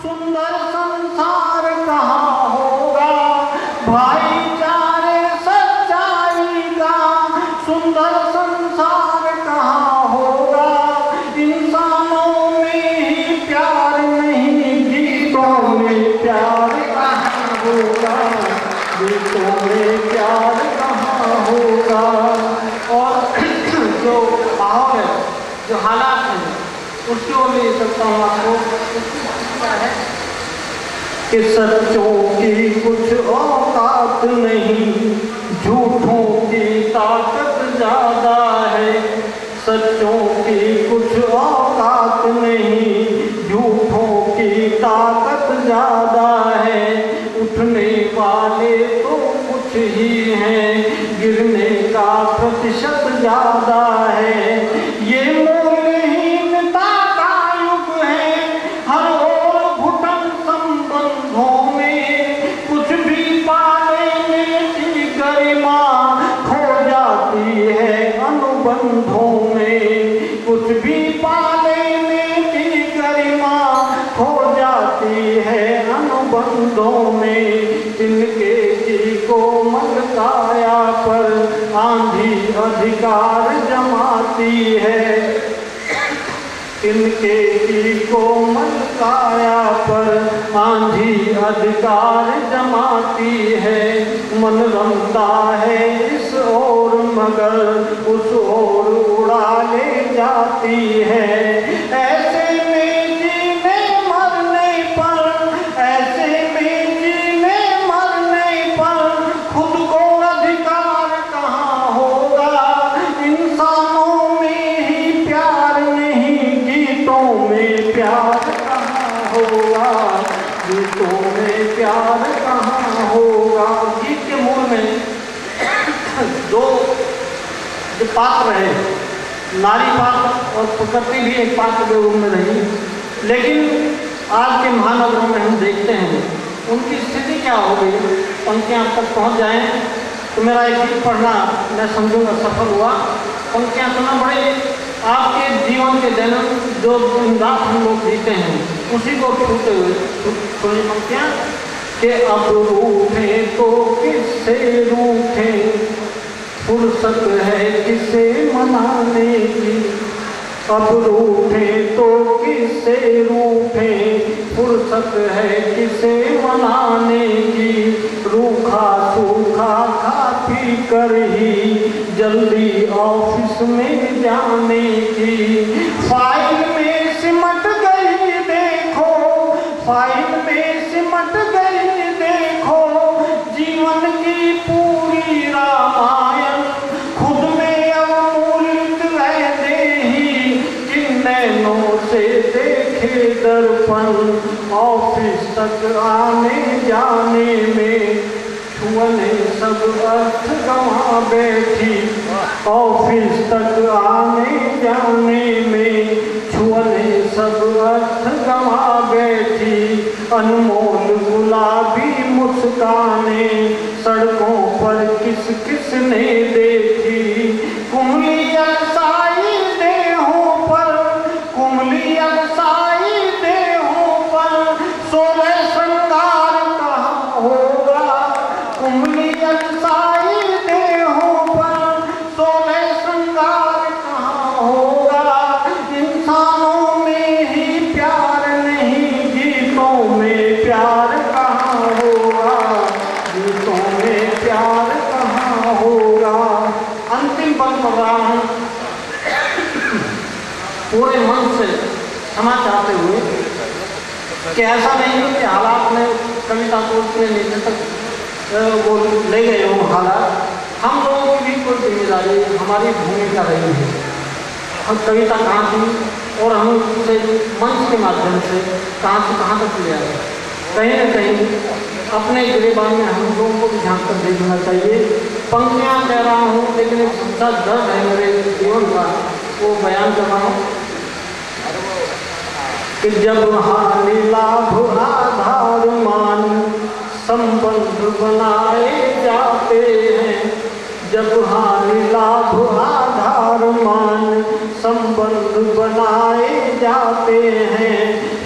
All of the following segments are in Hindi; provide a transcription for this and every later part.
सुंदर संसार कहाँ होगा, भाईचारे सच्चाई का सुंदर संसार कहाँ होगा। इंसानों में ही प्यार नहीं, गीतों में प्यार कहाँ होगा, गीतों में प्यार कहाँ होगा। और जो माहौल है, जो हालात हैं, उसकी ओर ले सकता हूँ आपको। है कि सच्चों की कुछ औकात नहीं, झूठों की ताकत ज्यादा है। सच्चों की कुछ औकात नहीं, झूठों की ताकत ज्यादा है। उठने वाले तो कुछ ही हैं, गिरने का प्रतिशत ज्यादा है। ये मूल्यहीनता का युग है, हर ओर घुटन संबंधों में। कुछ भी पाने की गरिमा खो जाती है अनुबंधों में। कुछ भी पाने की गरिमा खो जाती है अनुबंधों में। तिनके की कोमल काया पर आंधी अधिकार जमाती है। इनके की कोमल काया पर आंधी अधिकार जमाती है। मन रमता है इस ओर मगर उस ओर उड़ा ले जाती है। ऐसे में जीने मरने पर, ऐसे में जीने मरने पर खुद को अधिकार कहाँ होगा। इंसानों में ही प्यार नहीं, गीतों में प्यार कहाँ होगा, गीतों में प्यार कहाँ होगा। गीत के मूल में दो जो पात्र है, नारी पात्र और प्रकृति भी एक पात्र के रूप में रही। लेकिन आज के महानगरों में हम देखते हैं उनकी स्थिति क्या हो गई। पंक्तियाँ आप तक पहुँच जाएँ तो मेरा एक गीत पढ़ना मैं समझूंगा सफल हुआ। पंक्तियाँ सुना बड़े आपके जीवन के दिन जो दिन रात हम लोग जीते हैं उसी को छूते हुए सुनी पंक्तियाँ कि अब रूठे तो किससे रूठे, फुर्सत है किसे मनाने की। अब रूठे तो किससे रूठे, फुर्सत है किसे मनाने की। रूखा सूखा खा पी कर ही जल्दी ऑफिस में जाने की। फाइल में सिमट गई देखो, फाइल में सिमट गई देखो जीवन की पूरी रामायण। खुद में अवमूलित रह दे ही किन नैनों से देखे दर्पण। ऑफिस तक आने जाने में छुअने सब अर्थ गंवा बैठी। ऑफिस तक आने जाने में छुअने सब अर्थ गंवा बैठी। अनमोल गुलाबी मुस्काने सड़कों पर किस किस ने देखी। कुमली अलसाई देहों पर, कुमली अलसाई देहों पर सोलह श्रृंगार कहाँ होगा। कुमली अलसाई देहों पर सोलह श्रृंगार कहाँ होगा। इंसानों में ही प्यार नहीं, गीतों में प्यार कहाँ होगा, गीतों में प्यार कहाँ होगा। अंतिम पद पढ़ रहा हूँ पूरे मन से क्षमा चाहते हुए कि ऐसा नहीं कि हालात में कविता को उसने नीचे तक वो ले गए हों हालात। हम लोगों की भी कोई जिम्मेदारी, हमारी भूमिका रही है। हम कविता कहाँ थी और हम उसे मंच के माध्यम से कहाँ से कहाँ तक ले आए। कहीं न कहीं अपने गिरेबान में हम लोगों को भी झांक कर देखना चाहिए। पंक्तियाँ कह रहा हूँ लेकिन एक सच्चा दर्द है मेरे जीवन का, वो बयान कर रहा हूँ कि जब हानि लाभ आधार मान संबंध बनाए जाते हैं। जब हानि लाभ आधार मान संबंध बनाए जाते हैं।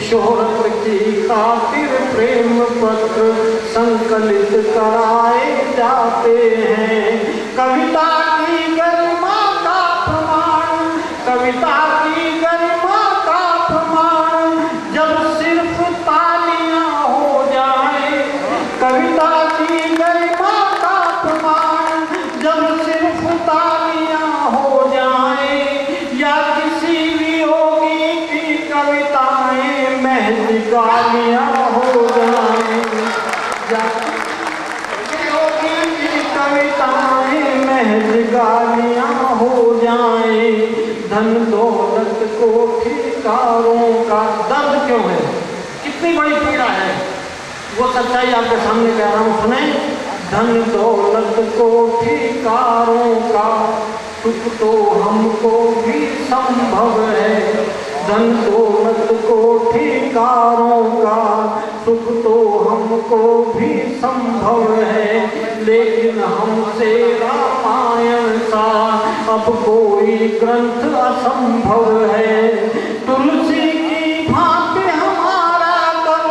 शोहरत की खातिर प्रेम पत्र संकलित कराए जाते हैं। कविता की गरिमा का प्रमाण, कविता की गरिमा का प्रमाण जब सिर्फ तालियां हो जाए, कविता की गरिमा का प्रमाण जब सिर्फ तालियां हो जाए, या किसी वियोगी की कविताएं महज गालियां हो जाए, या वियोगी की कविताएं महज गालियां हो जाए। धन दौलत को ठिकारों का दर्द क्यों है, कितनी बड़ी पीड़ा है, वो सच्चाई आपके सामने कह रहा हूं, सुने। धन दौलत को ठिकारों का सुख तो हमको भी संभव है, धन दौलत को ठिकारों का सुख तो हमको भी संभव है, लेकिन हमसे रामायण सा अब कोई ग्रंथ असंभव है। तुलसी की भांति हमारा कल,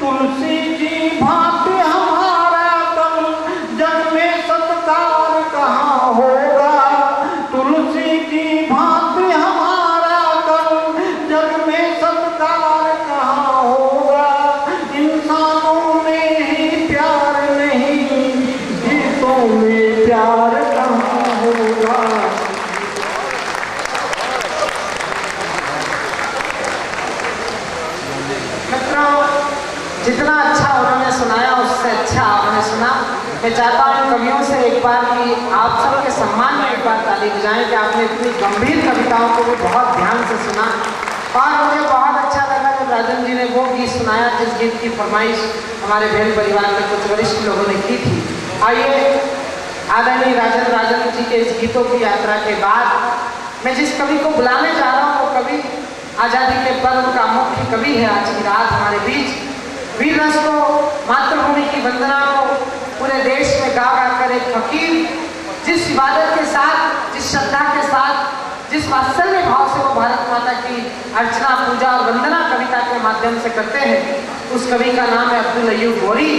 तुलसी की भांति हमारा कल, जग में सत्कार कहाँ होगा, तुलसी की भांति हमारा कल, जग में सत्कार कहाँ होगा। इंसानों में ही प्यार नहीं, गीतों में प्यार कहाँ होगा। जितना अच्छा उन्होंने सुनाया उससे अच्छा आपने सुना। मैं चाहता हूँ कवियों से एक बार कि आप सबके सम्मान में एक बार ताली बजाएं कि आपने इतनी गंभीर कविताओं को भी बहुत ध्यान से सुना। और मुझे बहुत अच्छा लगा जब राजन जी ने वो गीत सुनाया जिस गीत की फरमाइश हमारे भेल परिवार के कुछ वरिष्ठ लोगों ने की थी। आइए आदरणीय राजन जी के इस गीतों की यात्रा के बाद मैं जिस कवि को बुलाने जा रहा हूँ वो कवि आज़ादी के पर्व का मुख्य कवि है आज की रात हमारे बीच। वीर रस को, मातृभूमि की वंदना को पूरे देश में गा गा कर एक फकीर जिस इबादत के साथ, जिस श्रद्धा के साथ, जिस वात्सल्य भाव से वो भारत माता की अर्चना, पूजा और वंदना कविता के माध्यम से करते हैं, उस कवि का नाम है अब्दुल अय्यूब गोरी।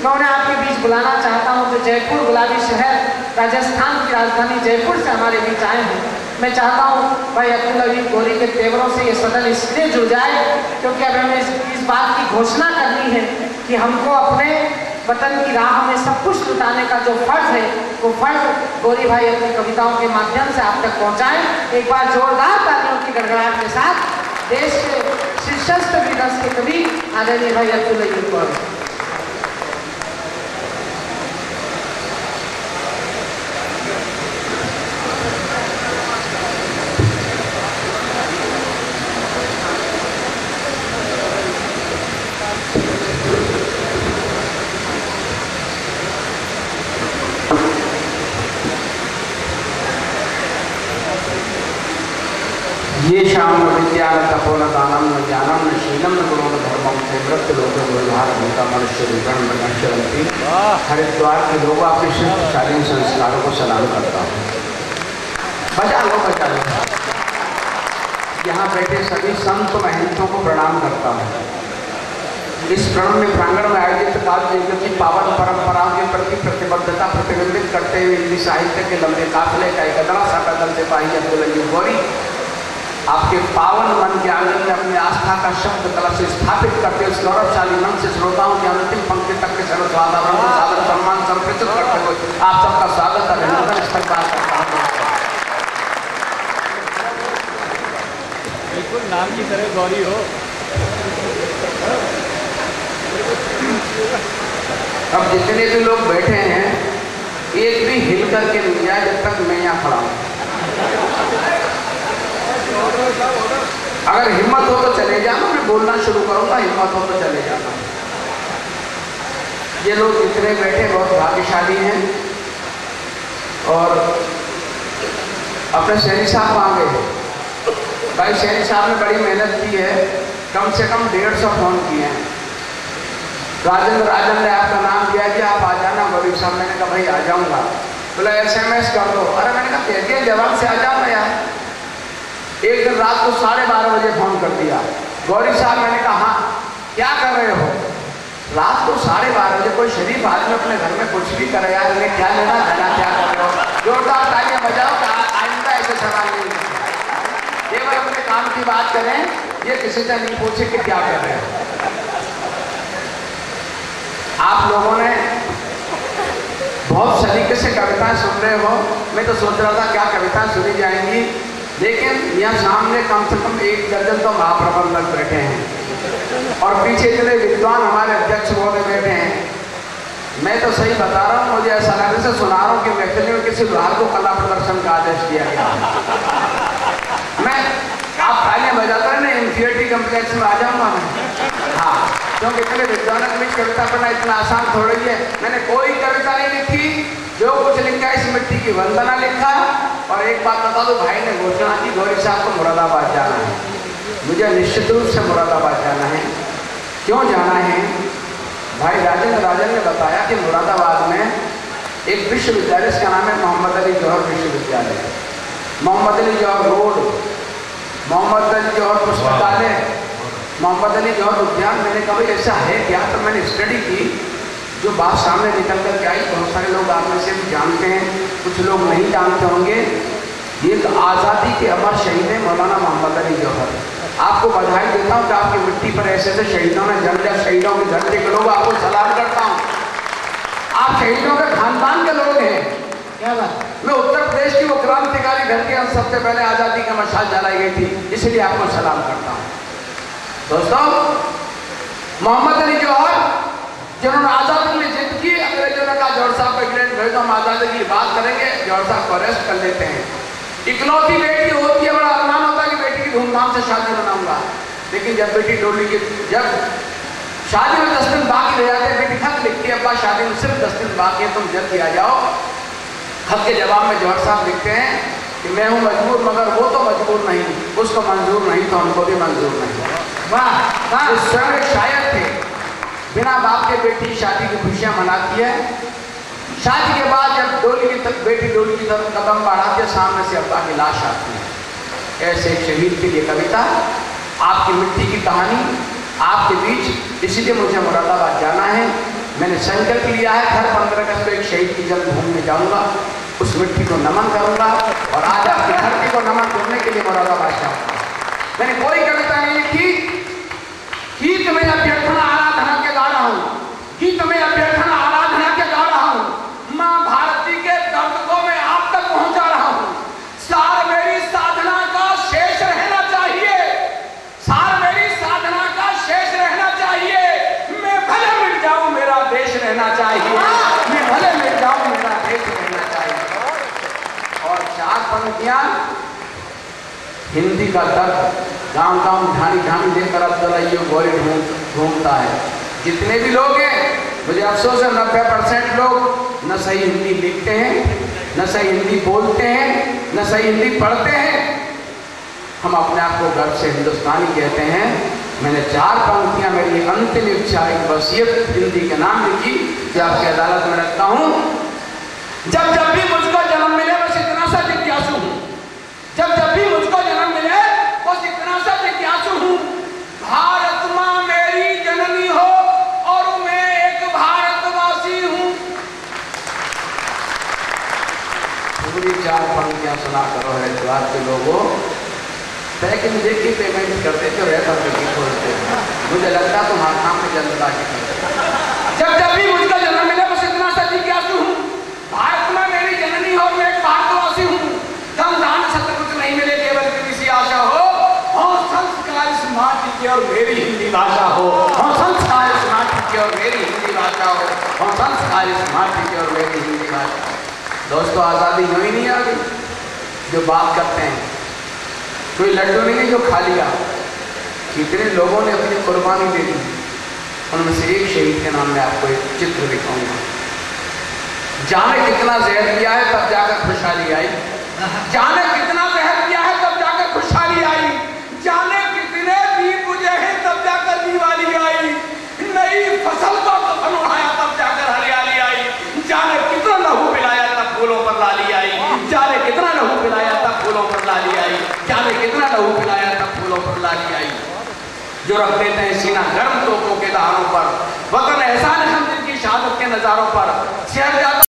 मैं उन्हें आपके बीच बुलाना चाहता हूँ जो जयपुर गुलाबी शहर राजस्थान की राजधानी जयपुर से हमारे बीच आए हैं। मैं चाहता हूँ भाई अब्दुल अय्यूब गोरी के तेवरों से ये सदन इसलिए जुड़ जाए क्योंकि अब हमें इस बात की घोषणा करनी है कि हमको अपने वतन की राह में सब कुछ लुटाने का जो फर्ज है वो फर्ज गोरी भाई अपनी कविताओं के माध्यम से आप तक पहुँचाएं। एक बार जोरदार तालियों की गड़गड़ाहट के साथ देश के शीर्षस्थ वीररस के कवि आदरणीय भाई अब्दुल अय्यूब गोरी। ये शाम विद्या न तपो न दानम न ज्ञानम न शीलम न गुणो न धर्मम से मृत लोग व्यवहार भूता मनुष्य रूपण मनुष्यवंती। हरिद्वार के लोगों अपने शिल्पशाली संस्कारों को सलाम करता हूँ। बजा लो बजा लो। यहाँ बैठे सभी संत महंतों को प्रणाम करता हूँ। इस प्रणव में प्रांगण में आयोजित काव्य यज्ञ की पावन परंपराओं के प्रति प्रतिबद्धता प्रतिबिंबित करते हुए हिंदी साहित्य के लंबे काफिले का एक अदना सा पैदल सिपाही अब्दुल अय्यूब गोरी आपके पावन मन के आंगन में अपनी आस्था का शब्द कलश स्थापित करते उस गौरवशाली मन से श्रोताओं की अंतिम पंक्ति तक के सर्वसाधारण सादर सम्मान संप्रेषित करते हुए आप सबका स्वागत अभिनंदन इस्तकबाल करता हूँ। बिल्कुल नाम की तरह गौरी हो। अब जितने भी लोग बैठे हैं एक भी हिल करके नहीं जाए जब तक मैं यहाँ खड़ा हूँ। अगर हिम्मत हो तो चले जाना, मैं बोलना शुरू करूंगा, हिम्मत हो तो चले जाना। ये लोग जितने बैठे बहुत भाग्यशाली हैं और अपने शहरी साहब आ गए। भाई शहरी साहब ने बड़ी मेहनत की है, कम से कम 150 फोन किए हैं। राजन ने आपका नाम दिया कि आप आ जाना। गौरी साहब मैंने कहा भाई आ जाऊंगा। बोला SMS कर दो। अरे मैंने कहा कह दिया जवाब से आ जाना यार। एक दिन रात को 12:30 बजे फोन कर दिया। गौरी साहब मैंने कहा हाँ क्या रात को 12:30 बजे कोई शरीफ आदमी अपने घर में कुछ भी करे यार, इन्हें क्या लेना देना, क्या कर रहे हो, जोरदार तालियां बजाओ, आइंदा ऐसे सवाल नहीं करना। केवल अपने काम की बात करें, ये किसी से नहीं पूछे कि क्या कर रहे हो। आप लोगों ने बहुत सलीके से कविताएं सुन रहे हो, मैं तो सोच रहा था क्या कविताएं सुनी जाएंगी, लेकिन यहाँ सामने कम से कम 1 दर्जन तो महाप्रबंधक बैठे हैं और पीछे इतने विद्वान हमारे अध्यक्ष महोदय बैठे हैं। मैं तो सही बता रहा हूँ, मुझे ऐसा लगने से सुना रहा हूँ कि महफिल में किसी लोहार को कला प्रदर्शन का आदेश दिया गया। मैं आप तालियां बजाते हैं ना, इंफीरियरिटी कम्प्लेक्स में आ जाऊंगा मैं। हाँ, क्योंकि इतने विद्वानों के बीच कविता पढ़ना इतना आसान थोड़ी है। मैंने कोई कविता नहीं लिखी, जो कुछ लिखा इस मिट्टी की वंदना लिखा। और एक बात बता दो, भाई ने घोषणा की गौरी साहब को मुरादाबाद जाना है, मुझे निश्चित रूप से मुरादाबाद जाना है। क्यों जाना है? भाई राजन ने बताया कि मुरादाबाद में एक विश्वविद्यालय, इसका नाम है मोहम्मद अली जौहर विश्वविद्यालय, मोहम्मद अली जौहर रोड, मोहम्मद अली जौहर पुस्तकालय, मोहम्मद अली जौहर उद्यान। मैंने कहा ऐसा है क्या? तो मैंने स्टडी की, जो बात सामने निकल कर के आई, बहुत सारे लोग आप में से भी जानते हैं, कुछ लोग नहीं जानते होंगे। ये तो आज़ादी के अमर शहीद है मौलाना मोहम्मद अली जौहर। आपको बधाई देता हूँ कि आपकी मिट्टी पर ऐसे ऐसे शहीदों ने जन्म लिया, शहीदों के धरती के लोग, आपको सलाम करता हूँ। आप शहीदों के खानदान के लोग हैं। क्या बात? मैं उत्तर प्रदेश की वो क्रांतिकारी धरती में सबसे पहले आज़ादी का मशाल जलाई गई थी, इसलिए आपको सलाम करता हूँ। दोस्तों, मोहम्मद अली जौहर जिन्होंने आज़ादी में जिद की, अंग्रेजों ने कहा जौहर साहब को इंग्लैंड भेज दो, हम आज़ादी की बात करेंगे, जौहर साहब को अरेस्ट कर लेते हैं। इकलौती बेटी होती है, बड़ा अरमान होता है कि बेटी की धूमधाम से शादी मनाऊंगा, लेकिन जब बेटी डोली की, जब शादी में 10 दिन बाकी रह जाते हैं, बेटी खत लिखती है, अब्बा शादी में सिर्फ 10 दिन बाकी है, तुम जल्दी आ जाओ। खत के जवाब में जौहर साहब लिखते हैं कि मैं हूँ मजबूर, मगर वो तो मजबूर नहीं, उसको मंजूर नहीं तो हमको भी मंजूर नहीं। वाह, स्वयं एक शायर थे। बिना बाप के बेटी शादी की खुशियां मनाती है। शादी के बाद जब बेटी डोली की तरफ कदम बढ़ाती है, सामने से अब्बा की लाश आती है। ऐसे एक शहीद के लिए कविता, आपकी मिट्टी की कहानी आपके बीच, इसलिए मुझे मुरादाबाद जाना है। मैंने संकल्प लिया है, हर 15 अगस्त को एक शहीद की जन्मभूमि में जाऊंगा, उस मिट्टी को नमन करूंगा और आज आपकी धरती को नमन करने के लिए मुरादाबाद जाऊंगा। मैंने कोई कविता नहीं लिखी, गीत में अभ्यर्थना आराधना के गा रहा हूँ, गीत में अभ्यर्थना आराधना के गा रहा हूँ। माँ भारती के दर्द को मैं आप तक पहुँचा रहा हूँ। सार मेरी साधना का शेष रहना चाहिए, सार मेरी साधना का शेष रहना चाहिए। मैं भले मिट जाऊँ, मेरा देश रहना चाहिए, मैं भले मिट जाऊँ, मेरा देश रहना चाहिए। और 4 पंक्तियाँ हिंदी का दर्द, गाँव गाँव ढाणी ढाणी लेकर अब्दुल्ला ये गोरी ढूंढता है। जितने भी लोग हैं, मुझे अफसोस है 90% लोग न सही हिंदी लिखते हैं, न सही हिंदी बोलते हैं, न सही हिंदी पढ़ते हैं। हम अपने आप को गर्व से हिंदुस्तानी कहते हैं। मैंने 4 पंक्तियाँ, मेरी अंतिम इच्छा, एक वसीयत हिंदी के नाम लिखी, जो आपकी अदालत में रखता हूँ। जब जब भी मुझको जन्म मिले, बस इतना सा जिज्ञासु हूँ। जब जब भी मुझको जन्म मिले, बस इतना सा जिज्ञासु हूँ। भारत माँ मेरी जननी हो और मैं एक भारतवासी हूँ। पूरी 4 पंक्तियाँ सुना करो हरिद्वार के लोगों। पैकेज देखिए, पेमेंट करते थे, रहता खोलते। मुझे लगता तुम्हारे सामने जनता की जब जब भी मुझको जन्म मिले, बस इतना सा जिज्ञासु हूँ। भारत में मेरी जननी हो और मैं एक भारतवासी हूँ। धन धान सत्य कुछ नहीं मिले, केवल किसी आशा हो, और संस्कार इस माटी की और मेरी हिंदी भाषा हो, और संस्कार इस माटी की और मेरी हिंदी भाषा हो, और संस्कार इस माटी की और मेरी हिंदी भाषा। दोस्तों, आज़ादी यूं ही नहीं आ गई जो बात करते हैं। कोई लड्डू नहीं जो खा लिया। कितने लोगों ने अपनी कुर्बानी दे दी। उनमें से एक शहीद के नाम में आपको एक चित्र दिखाऊंगा। जाने कितना जहर किया है, तब जाकर खुशहाली आई। जाने कितना जहर किया है, तब जाकर खुशहाली आई। जाने कितने दीप बुझे हैं, तब जाकर दिवाली आई। नई फसल को कफन उड़ाया, तब जाकर हरियाली आई। जाने कितना लहू पिलाया, तब फूलों पर लाली आई। जाने कितना लहू पिलाया, तब फूलों पर लाली आई। जाने कितना लहू पिलाया, तब फूलों पर लाली आई। जो रख देते हैं सीना गर्म तोपों के दहानों पर, वतन एहसान हम जिनकी शहादत के नज़ारों पर शहर जाता